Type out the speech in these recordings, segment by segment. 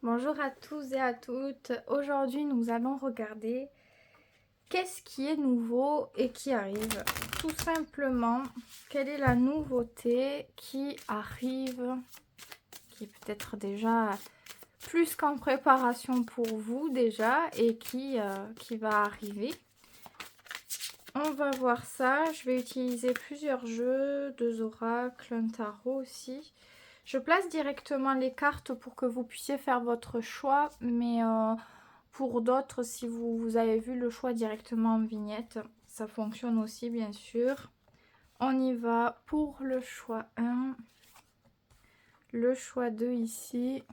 Bonjour à tous et à toutes. Aujourd'hui, nous allons regarder qu'est-ce qui est nouveau et qui arrive. Tout simplement, quelle est la nouveauté qui arrive, qui est peut-être déjà plus qu'en préparation pour vous déjà et qui va arriver. On va voir ça. Je vais utiliser plusieurs jeux, 2 oracles, un tarot aussi. Je place directement les cartes pour que vous puissiez faire votre choix, mais pour d'autres, si vous avez vu le choix directement en vignette, ça fonctionne aussi bien sûr. On y va pour le choix 1, le choix 2 ici,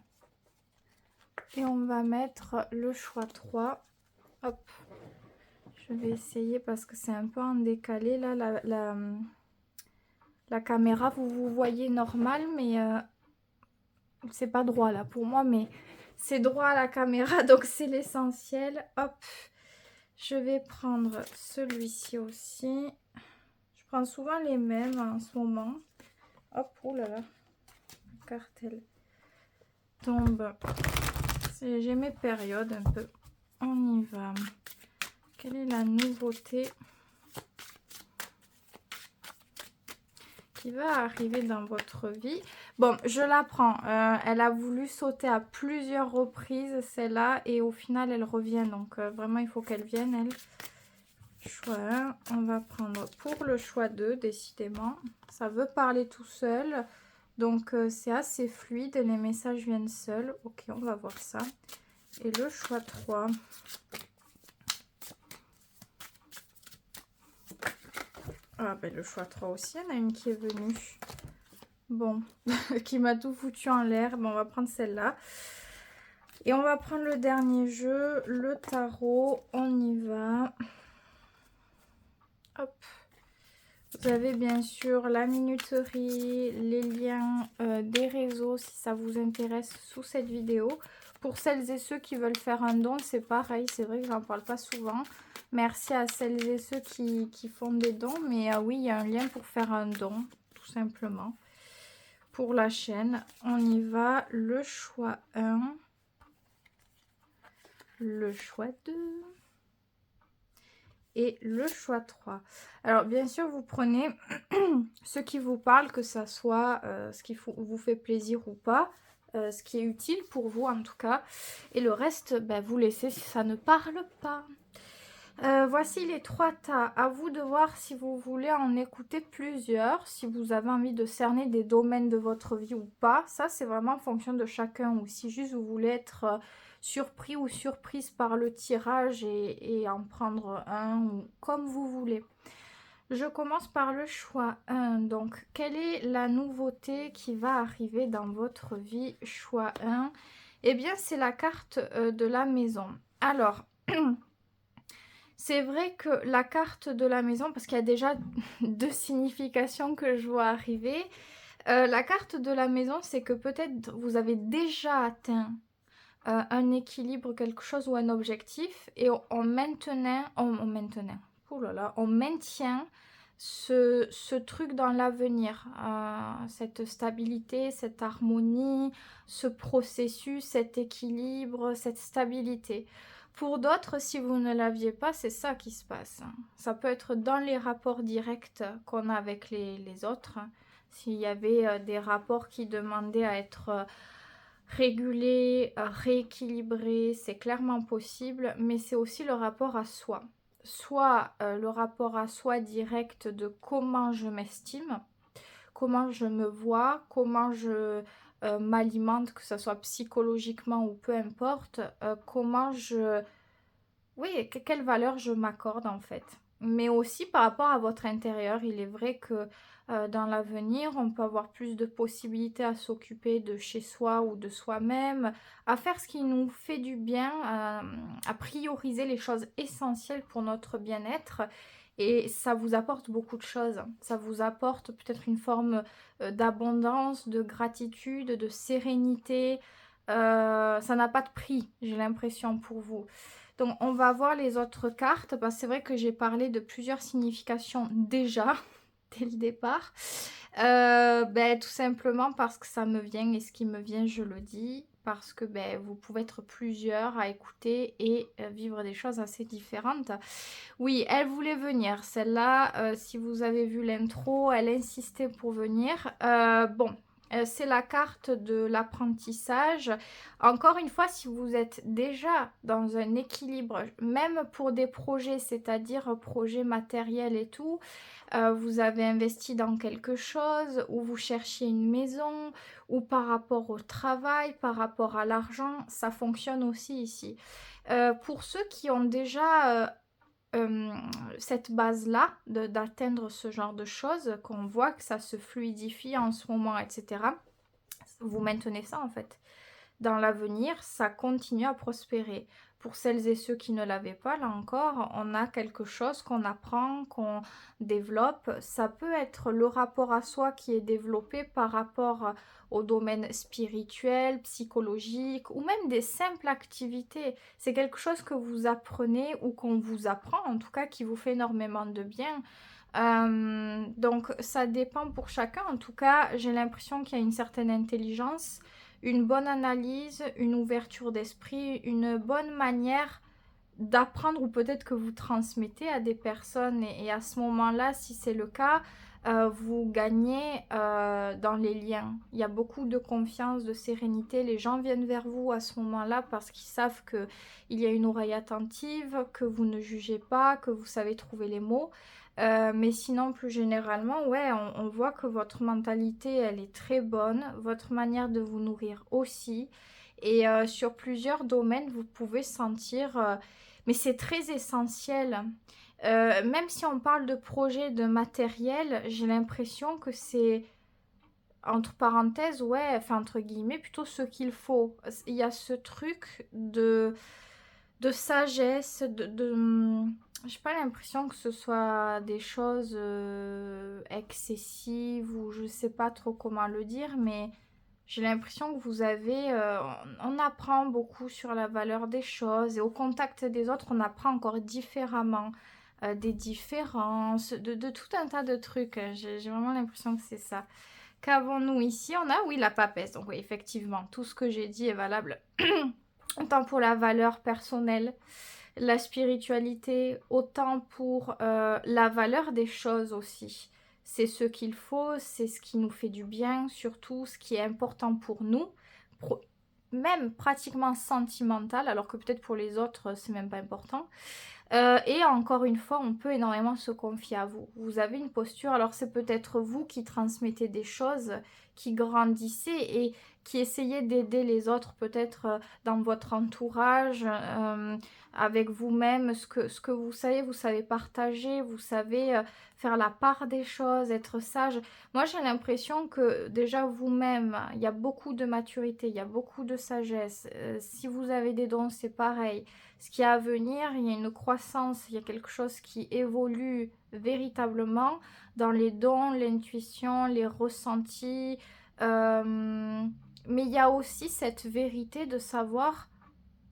et on va mettre le choix 3. Hop, je vais essayer parce que c'est un peu en décalé là, la caméra, vous voyez normal, mais c'est pas droit là pour moi, mais c'est droit à la caméra, donc c'est l'essentiel. Hop, je vais prendre celui-ci aussi. Je prends souvent les mêmes en ce moment. Hop, oulala, la carte elle tombe. J'ai mes périodes un peu. On y va. Quelle est la nouveauté qui va arriver dans votre vie? Bon, je la prends. Elle a voulu sauter à plusieurs reprises, celle-là, et au final, elle revient. Donc, vraiment, il faut qu'elle vienne, elle. Choix 1. On va prendre pour le choix 2, décidément. Ça veut parler tout seul. Donc, c'est assez fluide. Les messages viennent seuls. Ok, on va voir ça. Et le choix 3. Ah, ben le choix 3 aussi, il y en a une qui est venue. Bon, qui m'a tout foutu en l'air. Bon, on va prendre celle-là. Et on va prendre le dernier jeu, le tarot. On y va. Hop. Vous avez bien sûr la minuterie, les liens des réseaux si ça vous intéresse sous cette vidéo. Pour celles et ceux qui veulent faire un don, c'est pareil. C'est vrai que j'en parle pas souvent. Merci à celles et ceux qui font des dons. Mais oui, il y a un lien pour faire un don, tout simplement. Pour la chaîne, on y va. Le choix 1. Le choix 2. Et le choix 3. Alors, bien sûr, vous prenez ce qui vous parle, que ça soit ce qui vous fait plaisir ou pas, ce qui est utile pour vous en tout cas. Et le reste, ben, vous laissez si ça ne parle pas. Voici les 3 tas. À vous de voir si vous voulez en écouter plusieurs, si vous avez envie de cerner des domaines de votre vie ou pas. Ça, c'est vraiment en fonction de chacun. Ou si juste vous voulez être surpris ou surprise par le tirage et en prendre un, ou comme vous voulez. Je commence par le choix 1. Donc, quelle est la nouveauté qui va arriver dans votre vie? Choix 1. Eh bien, c'est la carte de la maison. Alors... C'est vrai que la carte de la maison, parce qu'il y a déjà 2 significations que je vois arriver. La carte de la maison, c'est que peut-être vous avez déjà atteint un équilibre, quelque chose ou un objectif, et on maintient ce truc dans l'avenir, cette stabilité, cette harmonie, ce processus, cet équilibre, cette stabilité. Pour d'autres, si vous ne l'aviez pas, c'est ça qui se passe. Ça peut être dans les rapports directs qu'on a avec les autres. S'il y avait des rapports qui demandaient à être régulés, rééquilibrés, c'est clairement possible, mais c'est aussi le rapport à soi. Soit le rapport à soi direct de comment je m'estime, comment je me vois, comment je m'alimente, que ce soit psychologiquement ou peu importe, comment je... Oui, quelle valeur je m'accorde en fait. Mais aussi par rapport à votre intérieur, il est vrai que dans l'avenir, on peut avoir plus de possibilités à s'occuper de chez soi ou de soi-même, à faire ce qui nous fait du bien, à prioriser les choses essentielles pour notre bien-être. Et ça vous apporte beaucoup de choses. Ça vous apporte peut-être une forme d'abondance, de gratitude, de sérénité. Ça n'a pas de prix, j'ai l'impression pour vous. Donc, on va voir les autres cartes. Parce que c'est vrai que j'ai parlé de plusieurs significations déjà, dès le départ. Ben, tout simplement parce que ça me vient et ce qui me vient, je le dis. parce que vous pouvez être plusieurs à écouter et vivre des choses assez différentes. Oui, elle voulait venir. Celle-là, si vous avez vu l'intro, elle insistait pour venir. Bon, c'est la carte de l'apprentissage. Encore une fois, si vous êtes déjà dans un équilibre, même pour des projets, c'est-à-dire projets matériels et tout, vous avez investi dans quelque chose, ou vous cherchiez une maison, ou par rapport au travail, par rapport à l'argent, ça fonctionne aussi ici. Pour ceux qui ont déjà cette base-là d'atteindre ce genre de choses, qu'on voit que ça se fluidifie en ce moment, etc., vous maintenez ça en fait. Dans l'avenir, ça continue à prospérer. Pour celles et ceux qui ne l'avaient pas, là encore, on a quelque chose qu'on apprend, qu'on développe. Ça peut être le rapport à soi qui est développé par rapport au domaine spirituel, psychologique ou même des simples activités. C'est quelque chose que vous apprenez ou qu'on vous apprend, en tout cas, qui vous fait énormément de bien. Donc ça dépend pour chacun. En tout cas, j'ai l'impression qu'il y a une certaine intelligence, une bonne analyse, une ouverture d'esprit, une bonne manière d'apprendre ou peut-être que vous transmettez à des personnes et à ce moment-là, si c'est le cas, vous gagnez dans les liens. Il y a beaucoup de confiance, de sérénité. Les gens viennent vers vous à ce moment-là parce qu'ils savent qu'il y a une oreille attentive, que vous ne jugez pas, que vous savez trouver les mots. Mais sinon, plus généralement, ouais, on voit que votre mentalité, elle est très bonne, votre manière de vous nourrir aussi. Et sur plusieurs domaines, vous pouvez sentir... mais c'est très essentiel. Même si on parle de projet, de matériel, j'ai l'impression que c'est, entre parenthèses, ouais, enfin entre guillemets, plutôt ce qu'il faut. Il y a ce truc de sagesse, j'ai pas l'impression que ce soit des choses excessives ou je sais pas trop comment le dire, mais j'ai l'impression que vous avez... on apprend beaucoup sur la valeur des choses et au contact des autres, on apprend encore différemment. Des différences, de tout un tas de trucs. J'ai vraiment l'impression que c'est ça. Qu'avons-nous ici? On a, oui, la papesse. Donc oui, effectivement, tout ce que j'ai dit est valable autant pour la valeur personnelle, la spiritualité, autant pour la valeur des choses aussi. C'est ce qu'il faut, c'est ce qui nous fait du bien, surtout ce qui est important pour nous, même pratiquement sentimental, alors que peut-être pour les autres, c'est même pas important. Et encore une fois, on peut énormément se confier à vous. Vous avez une posture, alors c'est peut-être vous qui transmettez des choses, qui grandissez et qui essayez d'aider les autres peut-être dans votre entourage, avec vous-même, ce que vous savez partager, vous savez faire la part des choses, être sage. Moi, j'ai l'impression que déjà vous-même, il y a beaucoup de maturité, il y a beaucoup de sagesse. Si vous avez des dons, c'est pareil. Ce qui est à venir, il y a une croissance, il y a quelque chose qui évolue véritablement dans les dons, l'intuition, les ressentis. Mais il y a aussi cette vérité de savoir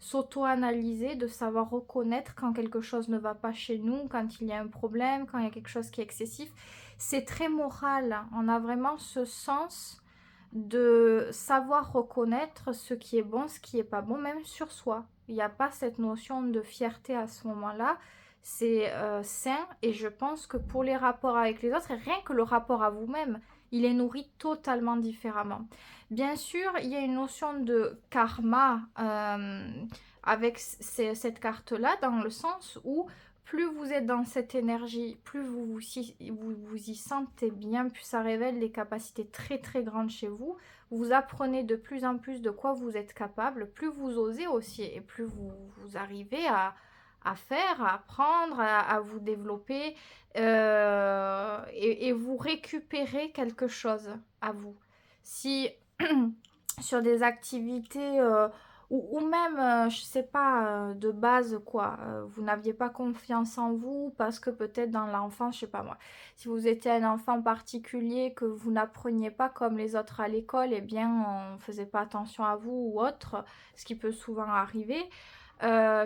s'auto-analyser, de savoir reconnaître quand quelque chose ne va pas chez nous, quand il y a un problème, quand il y a quelque chose qui est excessif. C'est très moral. On a vraiment ce sens de savoir reconnaître ce qui est bon, ce qui est pas bon, même sur soi. Il n'y a pas cette notion de fierté à ce moment-là. C'est sain et je pense que pour les rapports avec les autres, et rien que le rapport à vous-même, il est nourri totalement différemment. Bien sûr, il y a une notion de karma avec cette carte-là, dans le sens où plus vous êtes dans cette énergie, plus vous y sentez bien, plus ça révèle des capacités très très grandes chez vous. Vous apprenez de plus en plus de quoi vous êtes capable, plus vous osez aussi et plus vous arrivez à faire, à apprendre, à vous développer et vous récupérez quelque chose à vous. Si sur des activités ou même, je sais pas, de base quoi, vous n'aviez pas confiance en vous parce que peut-être dans l'enfance, je sais pas moi, si vous étiez un enfant particulier que vous n'appreniez pas comme les autres à l'école, eh bien on faisait pas attention à vous ou autre, ce qui peut souvent arriver,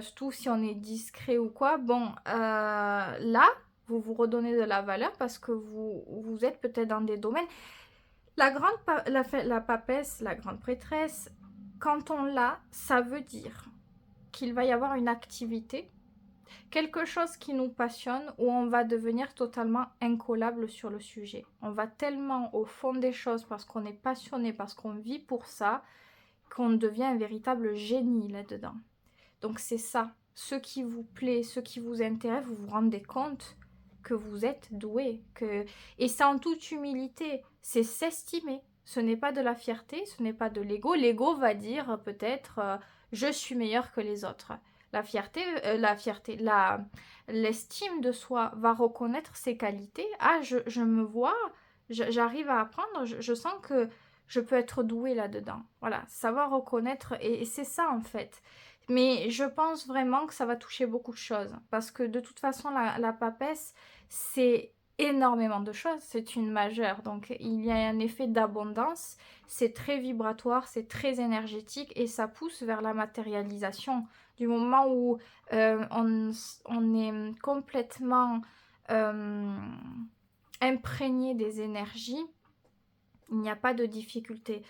surtout si on est discret ou quoi. Bon, là, vous vous redonnez de la valeur parce que vous êtes peut-être dans des domaines. La papesse, la grande prêtresse, quand on l'a, ça veut dire qu'il va y avoir une activité, quelque chose qui nous passionne, où on va devenir totalement incollable sur le sujet. On va tellement au fond des choses parce qu'on est passionné, parce qu'on vit pour ça, qu'on devient un véritable génie là-dedans. Donc c'est ça, ce qui vous plaît, ce qui vous intéresse, vous vous rendez compte que vous êtes doué. Et c'est en toute humilité, c'est s'estimer. Ce n'est pas de la fierté, ce n'est pas de l'ego. L'ego va dire peut-être je suis meilleur que les autres. L'estime de soi va reconnaître ses qualités. Ah, je me vois, j'arrive à apprendre, je sens que je peux être douée là-dedans. Voilà, savoir reconnaître, et c'est ça en fait. Mais je pense vraiment que ça va toucher beaucoup de choses. Parce que de toute façon, la papesse, c'est énormément de choses. C'est une majeure. Donc il y a un effet d'abondance. C'est très vibratoire, c'est très énergétique et ça pousse vers la matérialisation. Du moment où on est complètement imprégné des énergies, il n'y a pas de difficulté.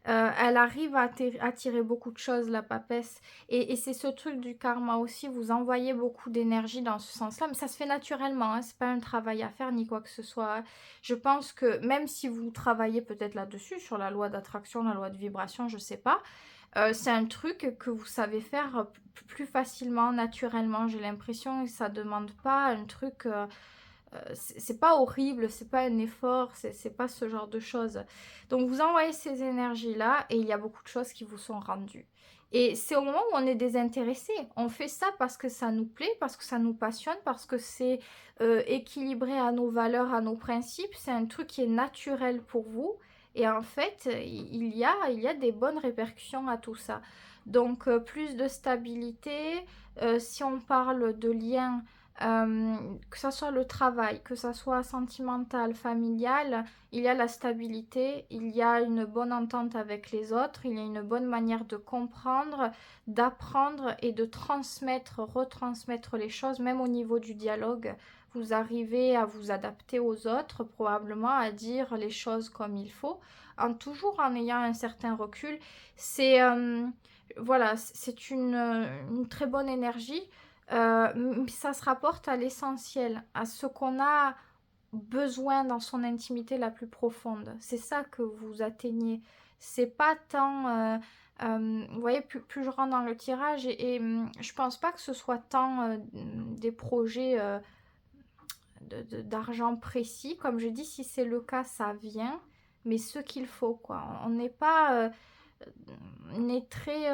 Elle arrive à attirer beaucoup de choses, la papesse. Et c'est ce truc du karma aussi, vous envoyez beaucoup d'énergie dans ce sens-là, mais ça se fait naturellement, hein, c'est pas un travail à faire ni quoi que ce soit. Je pense que même si vous travaillez peut-être là-dessus, sur la loi d'attraction, la loi de vibration, je sais pas, c'est un truc que vous savez faire plus facilement, naturellement, j'ai l'impression, et ça demande pas un truc... c'est pas horrible, c'est pas un effort, c'est pas ce genre de choses. Donc vous envoyez ces énergies-là et il y a beaucoup de choses qui vous sont rendues. Et c'est au moment où on est désintéressé. On fait ça parce que ça nous plaît, parce que ça nous passionne, parce que c'est équilibré à nos valeurs, à nos principes. C'est un truc qui est naturel pour vous. Et en fait, il y a des bonnes répercussions à tout ça. Donc plus de stabilité. Si on parle de liens, que ça soit le travail, que ça soit sentimental, familial, il y a la stabilité, il y a une bonne entente avec les autres, il y a une bonne manière de comprendre, d'apprendre et de transmettre, retransmettre les choses, même au niveau du dialogue. Vous arrivez à vous adapter aux autres, probablement à dire les choses comme il faut, toujours en ayant un certain recul. C'est voilà, c'est une très bonne énergie. Ça se rapporte à l'essentiel, à ce qu'on a besoin dans son intimité la plus profonde. C'est ça que vous atteignez. C'est pas tant... vous voyez, plus je rentre dans le tirage, je pense pas que ce soit tant des projets d'argent précis. Comme je dis, si c'est le cas, ça vient, mais ce qu'il faut, quoi. On n'est pas... on est très...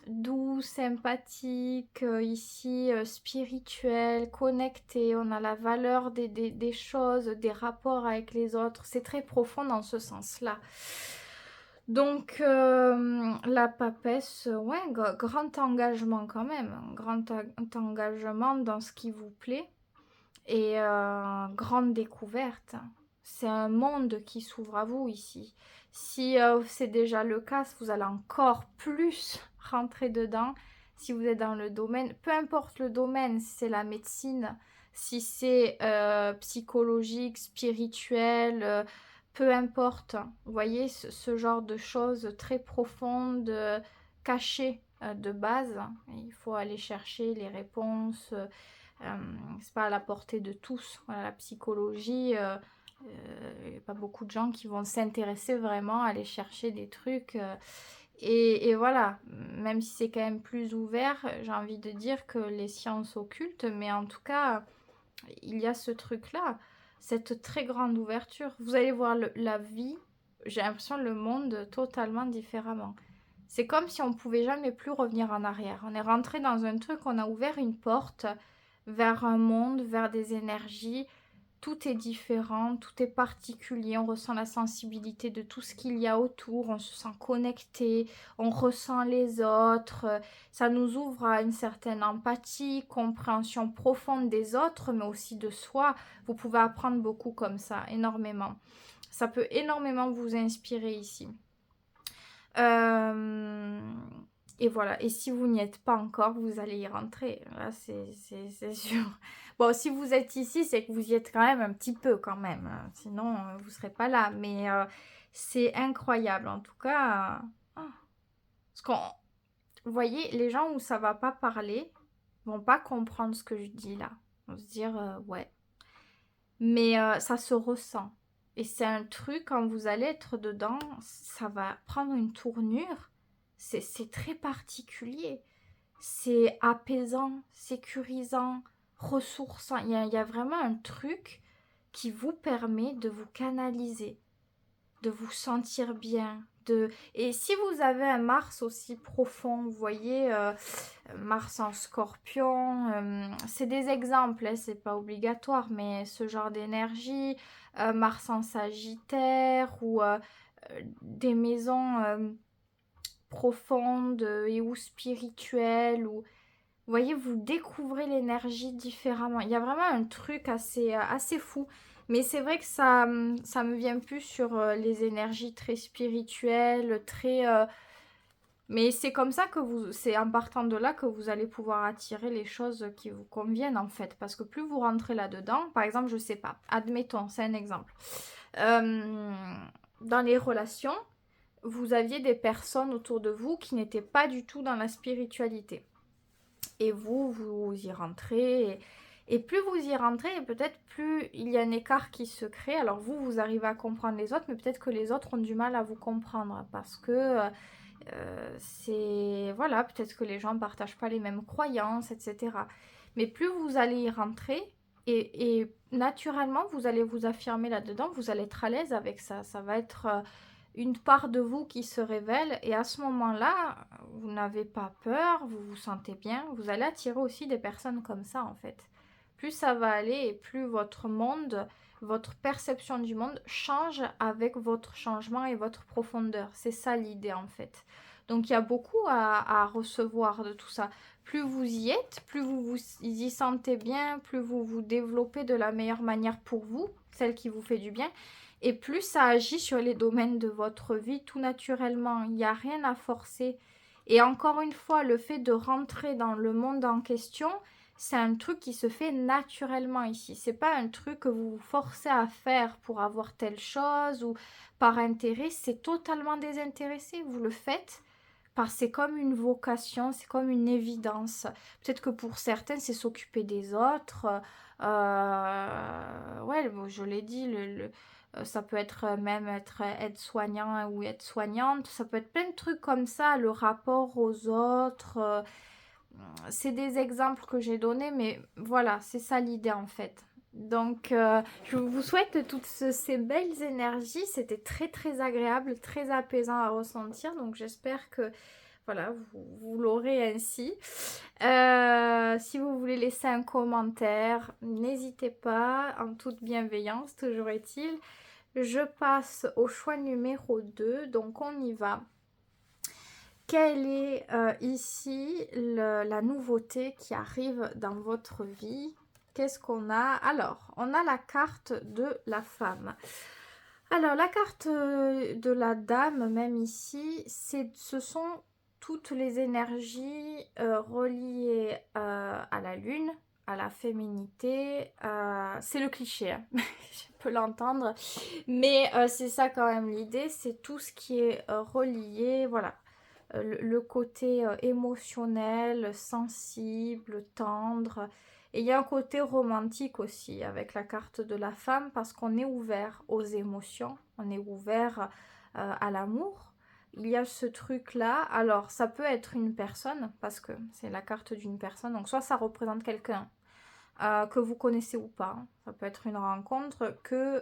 doux, sympathique, ici spirituel, connecté, on a la valeur des choses, des rapports avec les autres, c'est très profond dans ce sens-là. Donc la papesse, ouais, grand engagement quand même, grand engagement dans ce qui vous plaît et grande découverte. C'est un monde qui s'ouvre à vous ici. Si c'est déjà le cas, vous allez encore plus rentrer dedans. Si vous êtes dans le domaine, peu importe le domaine, si c'est la médecine, si c'est psychologique, spirituel, peu importe. Vous voyez, ce genre de choses très profondes, cachées de base. Il faut aller chercher les réponses. C'est pas à la portée de tous. Voilà, la psychologie, il n'y a pas beaucoup de gens qui vont s'intéresser vraiment à aller chercher des trucs. Et voilà, même si c'est quand même plus ouvert, j'ai envie de dire que les sciences occultes, mais en tout cas, il y a ce truc-là, cette très grande ouverture. Vous allez voir la vie, j'ai l'impression le monde totalement différemment. C'est comme si on pouvait jamais plus revenir en arrière. On est rentré dans un truc, on a ouvert une porte vers un monde, vers des énergies. Tout est différent, tout est particulier, on ressent la sensibilité de tout ce qu'il y a autour, on se sent connecté, on ressent les autres, ça nous ouvre à une certaine empathie, compréhension profonde des autres, mais aussi de soi. Vous pouvez apprendre beaucoup comme ça, énormément. Ça peut énormément vous inspirer ici. Et voilà, et si vous n'y êtes pas encore, vous allez y rentrer, là c'est sûr. Bon, si vous êtes ici, c'est que vous y êtes quand même un petit peu quand même, sinon vous ne serez pas là, mais c'est incroyable en tout cas. Parce qu'on, vous voyez, les gens où ça va pas parler vont pas comprendre ce que je dis là. Ils vont se dire, ouais. Mais ça se ressent. Et c'est un truc, quand vous allez être dedans, ça va prendre une tournure. C'est très particulier. C'est apaisant, sécurisant, ressourçant. Il y a vraiment un truc qui vous permet de vous canaliser, de vous sentir bien. Et si vous avez un Mars aussi profond, vous voyez, Mars en Scorpion, c'est des exemples, hein, c'est pas obligatoire, mais ce genre d'énergie, Mars en Sagittaire ou des maisons profondes et ou spirituelles, ou vous voyez, vous découvrez l'énergie différemment. Il y a vraiment un truc assez fou. Mais c'est vrai que ça me vient plus sur les énergies très spirituelles, très... mais c'est comme ça que c'est en partant de là que vous allez pouvoir attirer les choses qui vous conviennent en fait. Parce que plus vous rentrez là-dedans, par exemple, je sais pas, admettons, c'est un exemple. Euh, dans les relations, vous aviez des personnes autour de vous qui n'étaient pas du tout dans la spiritualité. Et vous y rentrez. Et plus vous y rentrez, et peut-être plus il y a un écart qui se crée. Alors vous arrivez à comprendre les autres, mais peut-être que les autres ont du mal à vous comprendre. Parce que c'est... Voilà, peut-être que les gens ne partagent pas les mêmes croyances, etc. Mais plus vous allez y rentrer, et naturellement, vous allez vous affirmer là-dedans, vous allez être à l'aise avec ça. Ça va être une part de vous qui se révèle, et à ce moment-là, vous n'avez pas peur, vous vous sentez bien, vous allez attirer aussi des personnes comme ça en fait. Plus ça va aller et plus votre monde, votre perception du monde change avec votre changement et votre profondeur. C'est ça l'idée en fait. Donc il y a beaucoup à recevoir de tout ça. Plus vous y êtes, plus vous vous y sentez bien, plus vous vous développez de la meilleure manière pour vous, celle qui vous fait du bien, et plus ça agit sur les domaines de votre vie tout naturellement. Il n'y a rien à forcer. Et encore une fois, le fait de rentrer dans le monde en question, c'est un truc qui se fait naturellement ici. C'est pas un truc que vous vous forcez à faire pour avoir telle chose ou par intérêt. C'est totalement désintéressé. Vous le faites parce que c'est comme une vocation, c'est comme une évidence. Peut-être que pour certains, c'est s'occuper des autres. Ouais, bon, je l'ai dit, ça peut être même être aide-soignant ou aide-soignante. Ça peut être plein de trucs comme ça, le rapport aux autres. C'est des exemples que j'ai donnés, mais voilà, c'est ça l'idée en fait. Donc, je vous souhaite toutes ces belles énergies. C'était très très agréable, très apaisant à ressentir. Donc, j'espère que voilà, vous l'aurez ainsi. Si vous voulez laisser un commentaire, n'hésitez pas, en toute bienveillance, toujours est-il. Je passe au choix numéro 2, donc on y va. Quelle est ici la nouveauté qui arrive dans votre vie? Qu'est-ce qu'on a? Alors, on a la carte de la femme. Alors, la carte de la dame, même ici, ce sont toutes les énergies reliées à la lune, à la féminité. C'est le cliché, hein. Je peux l'entendre. Mais c'est ça quand même l'idée, c'est tout ce qui est relié, voilà. Le côté émotionnel, sensible, tendre. Et il y a un côté romantique aussi avec la carte de la femme parce qu'on est ouvert aux émotions, on est ouvert à l'amour. Il y a ce truc-là. Alors, ça peut être une personne parce que c'est la carte d'une personne. Donc, soit ça représente quelqu'un que vous connaissez ou pas. Ça peut être une rencontre que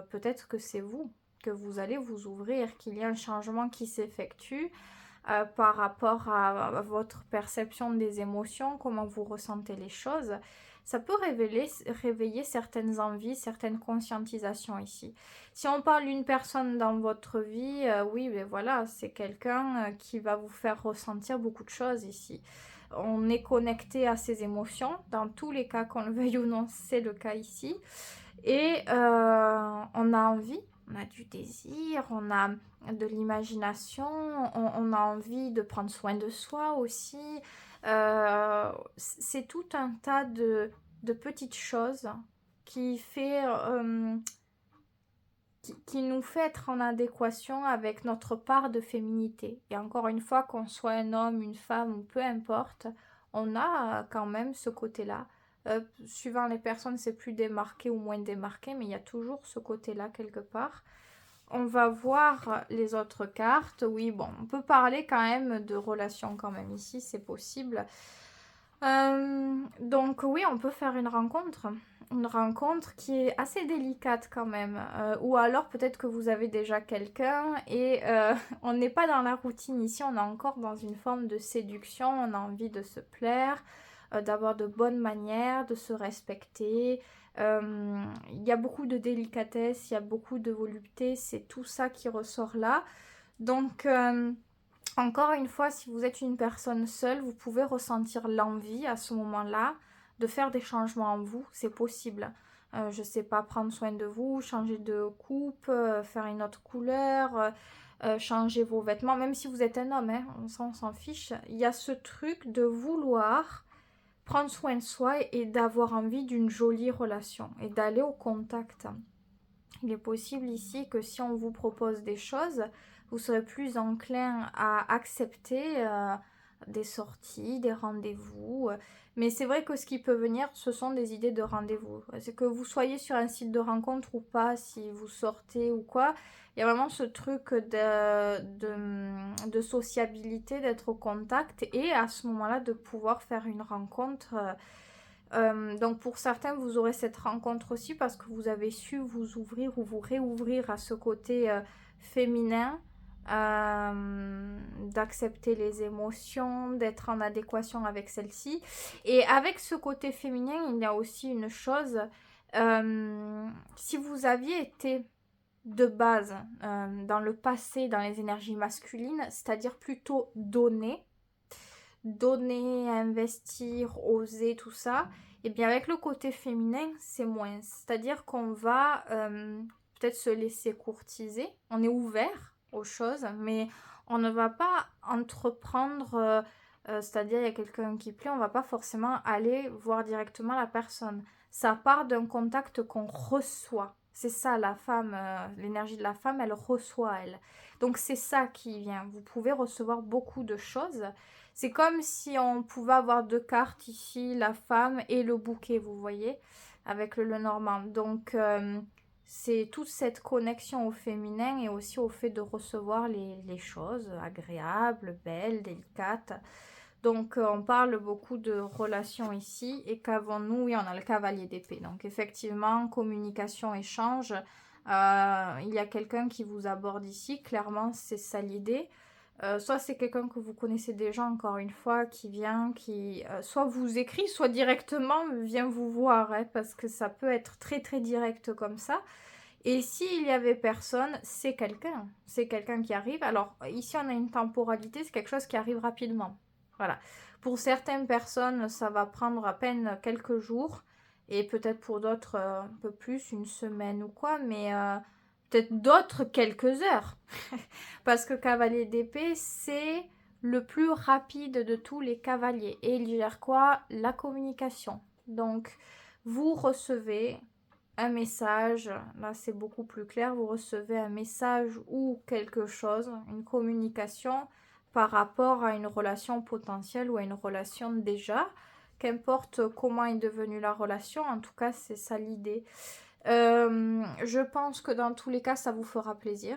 peut-être que c'est vous, que vous allez vous ouvrir, qu'il y a un changement qui s'effectue par rapport à votre perception des émotions, comment vous ressentez les choses. Ça peut réveiller certaines envies, certaines conscientisations ici. Si on parle d'une personne dans votre vie, oui, mais voilà, c'est quelqu'un qui va vous faire ressentir beaucoup de choses ici. On est connecté à ses émotions, dans tous les cas, qu'on le veuille ou non, c'est le cas ici. Et on a envie, on a du désir, on a de l'imagination, on a envie de prendre soin de soi aussi. C'est tout un tas de petites choses qui fait qui nous fait être en adéquation avec notre part de féminité. Et encore une fois, qu'on soit un homme, une femme ou peu importe, on a quand même ce côté-là. Suivant les personnes, c'est plus démarqué ou moins démarqué, mais il y a toujours ce côté-là quelque part. On va voir les autres cartes. Oui, bon, on peut parler quand même de relations quand même ici, c'est possible. Donc oui, on peut faire une rencontre. Une rencontre qui est assez délicate quand même. Ou alors peut-être que vous avez déjà quelqu'un et on n'est pas dans la routine ici, on est encore dans une forme de séduction, on a envie de se plaire, d'avoir de bonnes manières, de se respecter. Il y a beaucoup de délicatesse, il y a beaucoup de volupté, c'est tout ça qui ressort là. Donc, encore une fois, si vous êtes une personne seule, vous pouvez ressentir l'envie à ce moment-là de faire des changements en vous, c'est possible. Je sais pas, prendre soin de vous, changer de coupe, faire une autre couleur, changer vos vêtements, même si vous êtes un homme, hein, on s'en fiche. Il y a ce truc de vouloir prendre soin de soi et d'avoir envie d'une jolie relation et d'aller au contact. Il est possible ici que si on vous propose des choses, vous serez plus enclin à accepter des sorties, des rendez-vous. Mais c'est vrai que ce qui peut venir, ce sont des idées de rendez-vous. C'est que vous soyez sur un site de rencontre ou pas, si vous sortez ou quoi, il y a vraiment ce truc de sociabilité, d'être au contact et à ce moment-là de pouvoir faire une rencontre. Donc pour certains, vous aurez cette rencontre aussi parce que vous avez su vous ouvrir ou vous réouvrir à ce côté féminin, d'accepter les émotions, d'être en adéquation avec celles-ci. Et avec ce côté féminin, il y a aussi une chose, si vous aviez été de base dans le passé, dans les énergies masculines, c'est-à-dire plutôt donner, investir, oser, tout ça, et bien avec le côté féminin, c'est moins. C'est-à-dire qu'on va peut-être se laisser courtiser, on est ouvert aux choses, mais on ne va pas entreprendre, c'est-à-dire il y a quelqu'un qui plaît, on va pas forcément aller voir directement la personne. Ça part d'un contact qu'on reçoit. C'est ça, la femme, l'énergie de la femme, elle reçoit, elle. Donc c'est ça qui vient. Vous pouvez recevoir beaucoup de choses. C'est comme si on pouvait avoir deux cartes ici, la femme et le bouquet, vous voyez, avec le Lenormand. Donc, c'est toute cette connexion au féminin et aussi au fait de recevoir les choses agréables, belles, délicates. Donc, on parle beaucoup de relations ici. Et qu'avons-nous? Oui, on a le cavalier d'épée. Donc, effectivement, communication, échange. Il y a quelqu'un qui vous aborde ici. Clairement, c'est ça l'idée. Soit c'est quelqu'un que vous connaissez déjà, encore une fois, qui vient, qui soit vous écrit, soit directement vient vous voir, hein, parce que ça peut être très très direct comme ça. Et s'il y avait personne, c'est quelqu'un qui arrive. Alors ici on a une temporalité, c'est quelque chose qui arrive rapidement. Voilà. Pour certaines personnes, ça va prendre à peine quelques jours, et peut-être pour d'autres un peu plus, une semaine ou quoi, mais peut-être d'autres quelques heures. Parce que cavalier d'épée, c'est le plus rapide de tous les cavaliers. Et il gère quoi? La communication. Donc, vous recevez un message, là c'est beaucoup plus clair, vous recevez un message ou quelque chose, une communication par rapport à une relation potentielle ou à une relation déjà. Qu'importe comment est devenue la relation, en tout cas c'est ça l'idée. Je pense que dans tous les cas ça vous fera plaisir.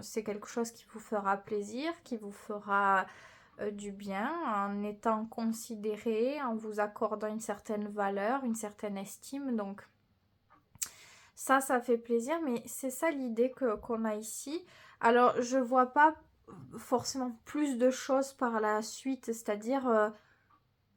C'est quelque chose qui vous fera plaisir, qui vous fera du bien en étant considéré, en vous accordant une certaine valeur, une certaine estime. Donc ça fait plaisir, mais c'est ça l'idée qu'on a ici. Alors je vois pas forcément plus de choses par la suite, c'est-à-dire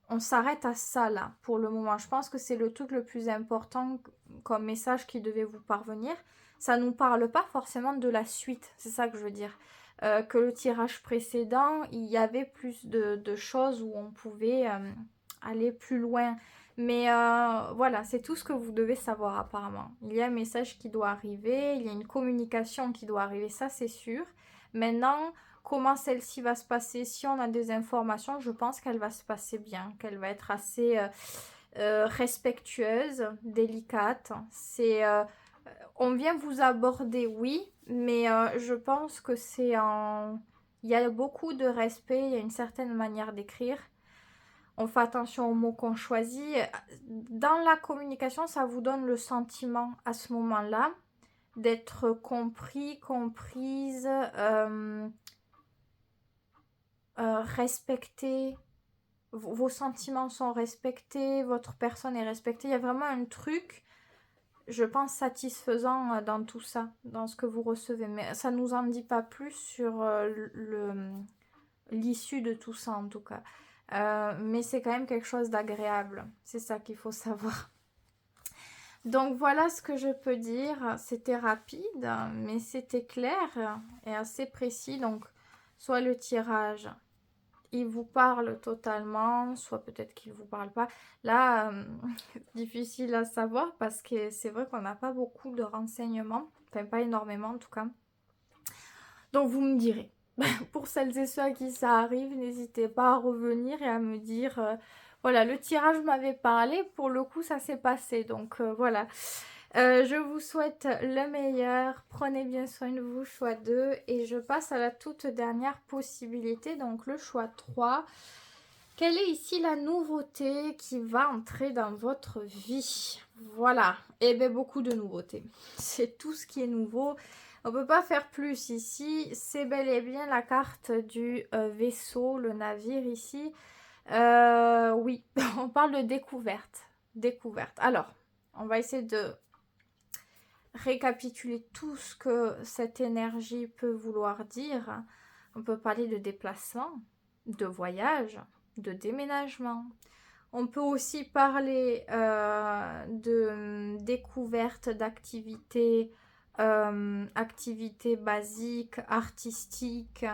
on s'arrête à ça là pour le moment. Je pense que c'est le truc le plus important comme message qui devait vous parvenir. Ça nous parle pas forcément de la suite, c'est ça que je veux dire. Que le tirage précédent, il y avait plus de choses où on pouvait aller plus loin. Mais voilà, c'est tout ce que vous devez savoir apparemment. Il y a un message qui doit arriver, il y a une communication qui doit arriver, ça c'est sûr. Maintenant, comment celle-ci va se passer, si on a des informations, je pense qu'elle va se passer bien, qu'elle va être assez respectueuse, délicate. C'est On vient vous aborder, oui, mais je pense que c'est en... Il y a beaucoup de respect, il y a une certaine manière d'écrire. On fait attention aux mots qu'on choisit. Dans la communication, ça vous donne le sentiment à ce moment-là d'être compris, comprise, respecté. Vos sentiments sont respectés, votre personne est respectée. Il y a vraiment un truc, je pense, satisfaisant dans tout ça, dans ce que vous recevez. Mais ça ne nous en dit pas plus sur l'issue de tout ça, en tout cas. Mais c'est quand même quelque chose d'agréable. C'est ça qu'il faut savoir. Donc voilà ce que je peux dire. C'était rapide, mais c'était clair et assez précis. Donc, soit le tirage, il vous parle totalement, soit peut-être qu'il ne vous parle pas. Là, difficile à savoir parce que c'est vrai qu'on n'a pas beaucoup de renseignements. Enfin, pas énormément en tout cas. Donc vous me direz. Pour celles et ceux à qui ça arrive, n'hésitez pas à revenir et à me dire... voilà, le tirage m'avait parlé, pour le coup ça s'est passé, donc voilà. Je vous souhaite le meilleur, prenez bien soin de vous, choix 2, et je passe à la toute dernière possibilité, donc le choix 3. Quelle est ici la nouveauté qui va entrer dans votre vie? Voilà, et bien beaucoup de nouveautés, c'est tout ce qui est nouveau. On ne peut pas faire plus ici, c'est bel et bien la carte du vaisseau, le navire ici. Oui, on parle de découverte. Découverte. Alors, on va essayer de récapituler tout ce que cette énergie peut vouloir dire. On peut parler de déplacement, de voyage, de déménagement. On peut aussi parler de découverte d'activités, activités basiques, artistiques,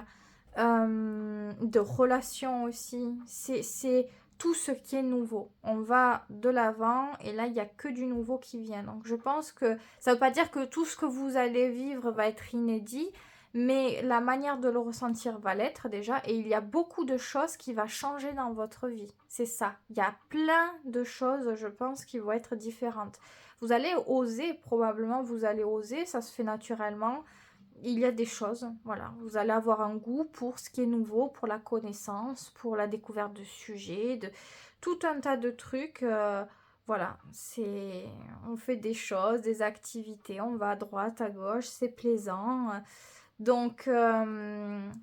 de relations aussi. C'est tout ce qui est nouveau. On va de l'avant et là, il n'y a que du nouveau qui vient. Donc, je pense que ça ne veut pas dire que tout ce que vous allez vivre va être inédit, mais la manière de le ressentir va l'être déjà. Et il y a beaucoup de choses qui vont changer dans votre vie. C'est ça. Il y a plein de choses, je pense, qui vont être différentes. Vous allez oser, probablement, vous allez oser. Ça se fait naturellement. Il y a des choses, voilà, vous allez avoir un goût pour ce qui est nouveau, pour la connaissance, pour la découverte de sujets, de tout un tas de trucs. Voilà, on fait des choses, des activités, on va à droite, à gauche, c'est plaisant. Donc,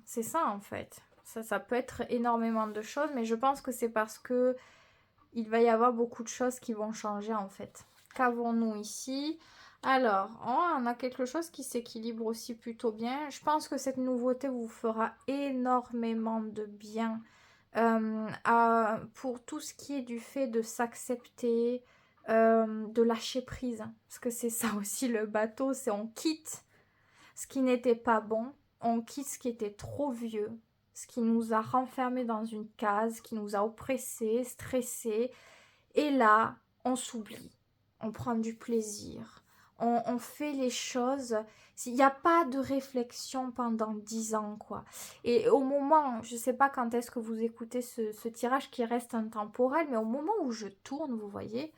c'est ça en fait. Ça peut être énormément de choses, mais je pense que c'est parce que il va y avoir beaucoup de choses qui vont changer en fait. Qu'avons-nous ici? Alors, on a quelque chose qui s'équilibre aussi plutôt bien. Je pense que cette nouveauté vous fera énormément de bien pour tout ce qui est du fait de s'accepter, de lâcher prise. Parce que c'est ça aussi le bateau, c'est on quitte ce qui n'était pas bon, on quitte ce qui était trop vieux, ce qui nous a renfermés dans une case, qui nous a oppressés, stressés. Et là, on s'oublie, on prend du plaisir, on fait les choses. Il n'y a pas de réflexion pendant 10 ans, quoi. Et au moment, je ne sais pas quand est-ce que vous écoutez ce tirage qui reste intemporel, mais au moment où je tourne, vous voyez,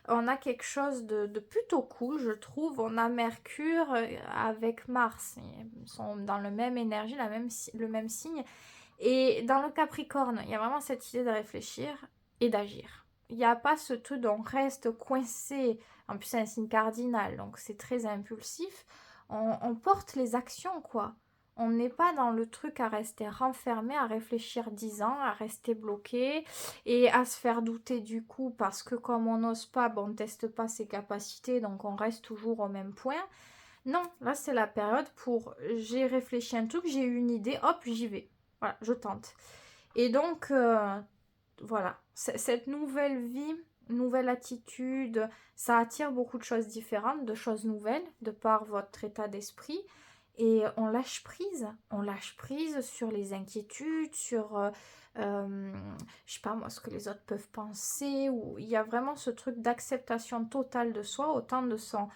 on a quelque chose de plutôt cool, je trouve. On a Mercure avec Mars. Ils sont dans la même énergie, le même signe. Et dans le Capricorne, il y a vraiment cette idée de réfléchir et d'agir. Il n'y a pas ce truc d'on reste coincé. En plus, c'est un signe cardinal, donc c'est très impulsif. On porte les actions, quoi. On n'est pas dans le truc à rester renfermé, à réfléchir 10 ans, à rester bloqué et à se faire douter du coup parce que comme on n'ose pas, on ne teste pas ses capacités, donc on reste toujours au même point. Non, là c'est la période pour j'ai réfléchi un truc, j'ai eu une idée, hop, j'y vais. Voilà, je tente. Et donc, voilà, cette nouvelle vie, nouvelle attitude, ça attire beaucoup de choses différentes, de choses nouvelles, de par votre état d'esprit. Et on lâche prise sur les inquiétudes, sur, je sais pas moi, ce que les autres peuvent penser. Ou il y a vraiment ce truc d'acceptation totale de soi, autant de son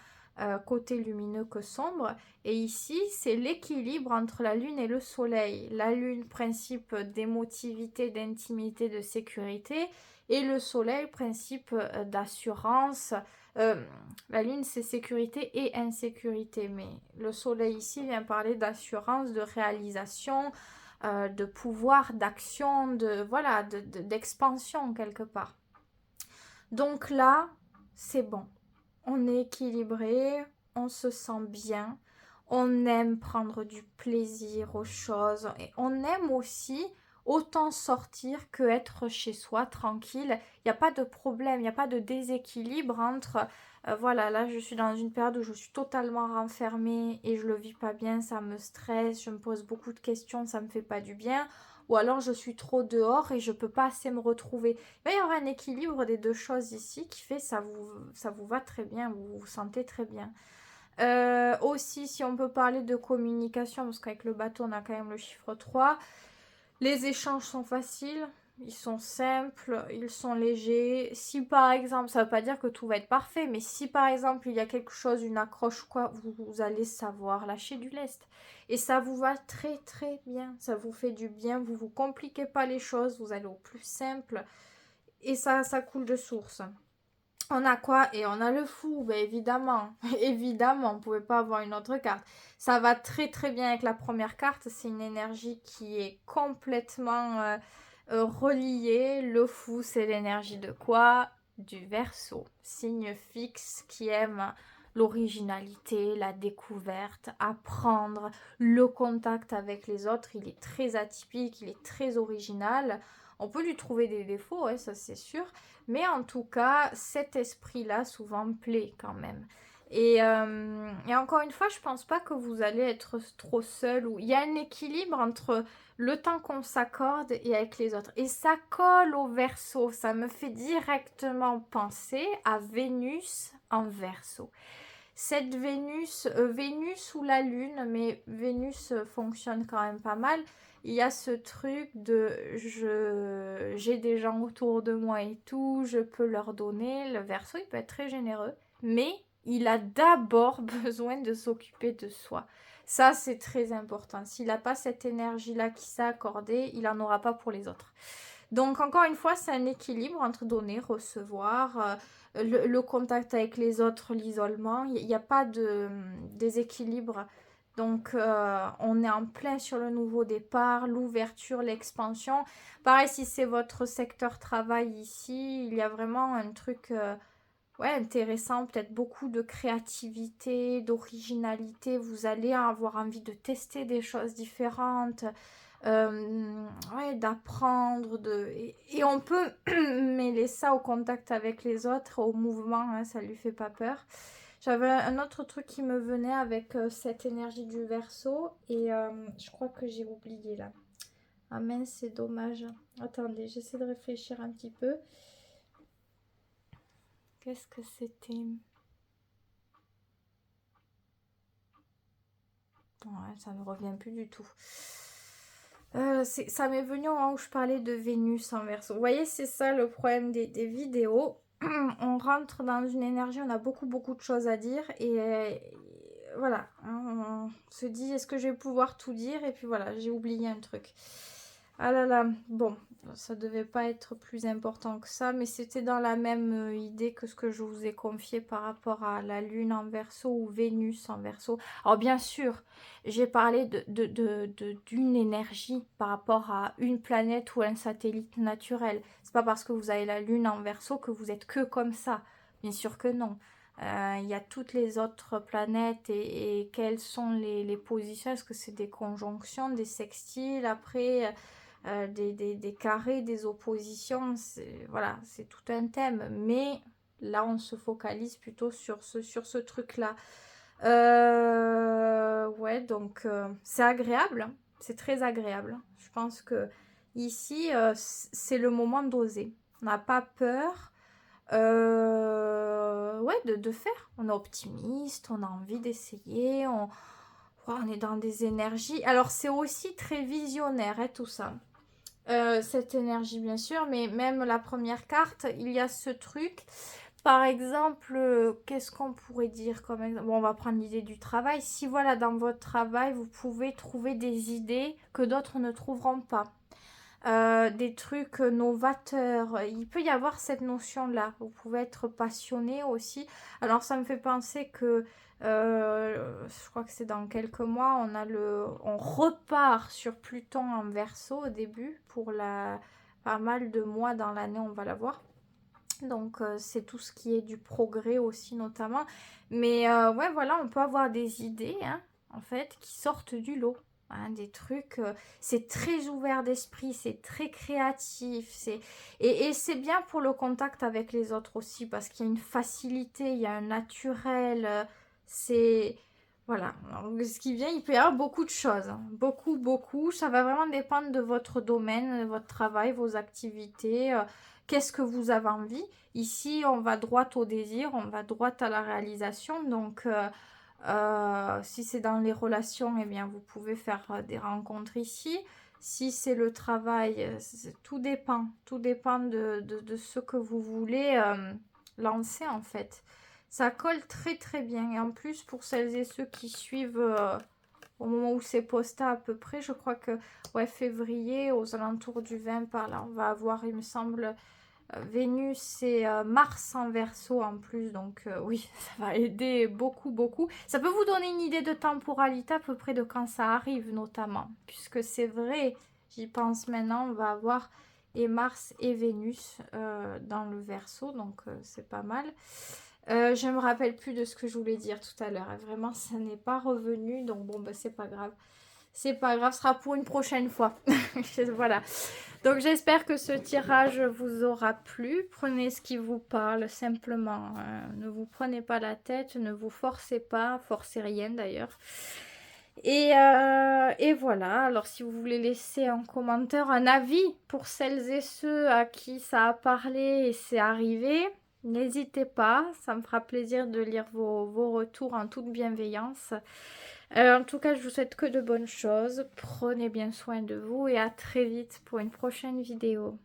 côté lumineux que sombre. Et ici, c'est l'équilibre entre la lune et le soleil. La lune, principe d'émotivité, d'intimité, de sécurité. Et le soleil, principe d'assurance, La lune, c'est sécurité et insécurité, mais le soleil ici vient parler d'assurance, de réalisation, de pouvoir, d'action, voilà, d'expansion quelque part. Donc là, c'est bon. On est équilibré, on se sent bien, on aime prendre du plaisir aux choses et on aime aussi autant sortir que être chez soi tranquille. Il n'y a pas de problème, il n'y a pas de déséquilibre entre voilà, là je suis dans une période où je suis totalement renfermée et je le vis pas bien, ça me stresse, je me pose beaucoup de questions, ça me fait pas du bien. Ou alors je suis trop dehors et je peux pas assez me retrouver. Il va y avoir un équilibre des deux choses ici qui fait ça vous va très bien, vous vous sentez très bien. Aussi, si on peut parler de communication, parce qu'avec le bateau, on a quand même le chiffre 3, les échanges sont faciles, ils sont simples, ils sont légers. Si par exemple, ça ne veut pas dire que tout va être parfait, mais si par exemple il y a quelque chose, une accroche ou quoi, vous allez savoir lâcher du lest. Et ça vous va très très bien, ça vous fait du bien, vous vous compliquez pas les choses, vous allez au plus simple et ça coule de source. On a quoi? Et on a le fou, ben évidemment. Évidemment, on ne pouvait pas avoir une autre carte. Ça va très très bien avec la première carte. C'est une énergie qui est complètement reliée. Le fou, c'est l'énergie de quoi? Du Verseau. Signe fixe qui aime l'originalité, la découverte, apprendre, le contact avec les autres. Il est très atypique, il est très original. On peut lui trouver des défauts, ouais, ça c'est sûr. Mais en tout cas, cet esprit-là souvent plaît quand même. Et encore une fois, je pense pas que vous allez être trop seul. Il y a un équilibre entre le temps qu'on s'accorde et avec les autres. Et ça colle au Verseau. Ça me fait directement penser à Vénus en Verseau. Cette Vénus, Vénus ou la Lune, mais Vénus fonctionne quand même pas mal. Il y a ce truc de j'ai des gens autour de moi et tout, je peux leur donner. Le Verseau, il peut être très généreux, mais il a d'abord besoin de s'occuper de soi. Ça, c'est très important. S'il n'a pas cette énergie-là qui s'est accordée, il n'en aura pas pour les autres. Donc, encore une fois, c'est un équilibre entre donner, recevoir, le contact avec les autres, l'isolement. Il n'y a pas de déséquilibre. Donc, on est en plein sur le nouveau départ, l'ouverture, l'expansion. Pareil, si c'est votre secteur travail ici, il y a vraiment un truc ouais, intéressant, peut-être beaucoup de créativité, d'originalité. Vous allez avoir envie de tester des choses différentes. Ouais, d'apprendre, et on peut mêler ça au contact avec les autres, au mouvement, hein, ça lui fait pas peur. J'avais un autre truc qui me venait avec cette énergie du Verseau, et je crois que j'ai oublié là. Ah mince, c'est dommage. Attendez, j'essaie de réfléchir un petit peu. Qu'est-ce que c'était? Ouais, ça me revient plus du tout. Ça m'est venu au moment où je parlais de Vénus en Verseau. Vous voyez, c'est ça le problème des vidéos. On rentre dans une énergie, on a beaucoup de choses à dire et voilà, on se dit est-ce que je vais pouvoir tout dire, et puis voilà, j'ai oublié un truc. Ah là là, bon, ça devait pas être plus important que ça, mais c'était dans la même idée que ce que je vous ai confié par rapport à la Lune en Verseau ou Vénus en Verseau. Alors bien sûr, j'ai parlé d'une énergie par rapport à une planète ou un satellite naturel. C'est pas parce que vous avez la Lune en Verseau que vous êtes que comme ça. Bien sûr que non. Il y a toutes les autres planètes et quelles sont les positions. Est-ce que c'est des conjonctions, des sextiles, après des carrés, des oppositions, voilà, c'est tout un thème. Mais là, on se focalise plutôt sur ce truc-là. Ouais, donc c'est agréable, hein. C'est très agréable. Je pense que ici, c'est le moment d'oser. On n'a pas peur ouais, de faire. On est optimiste, on a envie d'essayer, on est dans des énergies. Alors, c'est aussi très visionnaire, hein, tout ça. Cette énergie, bien sûr, mais même la première carte, il y a ce truc. Par exemple, qu'est-ce qu'on pourrait dire comme exemple? Bon, on va prendre l'idée du travail. Si voilà, dans votre travail, vous pouvez trouver des idées que d'autres ne trouveront pas. des trucs novateurs. Il peut y avoir cette notion-là. Vous pouvez être passionné aussi. Alors ça me fait penser que je crois que c'est dans quelques mois, on repart sur Pluton en Verseau au début pour pas mal de mois dans l'année, on va la voir. Donc c'est tout ce qui est du progrès aussi notamment. Mais ouais, voilà, on peut avoir des idées, hein, en fait, qui sortent du lot. Hein, des trucs, c'est très ouvert d'esprit, c'est très créatif. Et c'est bien pour le contact avec les autres aussi, parce qu'il y a une facilité, il y a un naturel. C'est... Voilà, alors, ce qui vient, il peut y avoir beaucoup de choses, hein. Beaucoup, beaucoup. Ça va vraiment dépendre de votre domaine, de votre travail, vos activités. Qu'est-ce que vous avez envie? Ici, on va droit au désir, on va droit à la réalisation. Donc, si c'est dans les relations, eh bien, vous pouvez faire des rencontres ici. Si c'est le travail, tout dépend. Tout dépend de ce que vous voulez lancer, en fait. Ça colle très, très bien. Et en plus, pour celles et ceux qui suivent au moment où c'est posté à peu près, je crois que, ouais, février, aux alentours du 20 par là, on va avoir, il me semble, Vénus et Mars en Verseau en plus, donc oui, ça va aider beaucoup, beaucoup. Ça peut vous donner une idée de temporalité à peu près de quand ça arrive notamment, puisque c'est vrai, j'y pense maintenant, on va avoir et Mars et Vénus dans le Verseau, donc c'est pas mal. Je me rappelle plus de ce que je voulais dire tout à l'heure, vraiment ça n'est pas revenu, donc bon, bah, c'est pas grave. C'est pas grave, ce sera pour une prochaine fois. Voilà. Donc j'espère que ce tirage vous aura plu. Prenez ce qui vous parle simplement. Ne vous prenez pas la tête, ne vous forcez pas, forcez rien d'ailleurs. Et voilà, alors si vous voulez laisser en commentaire un avis pour celles et ceux à qui ça a parlé et c'est arrivé, n'hésitez pas, ça me fera plaisir de lire vos retours en toute bienveillance. En tout cas, je vous souhaite que de bonnes choses. Prenez bien soin de vous et à très vite pour une prochaine vidéo.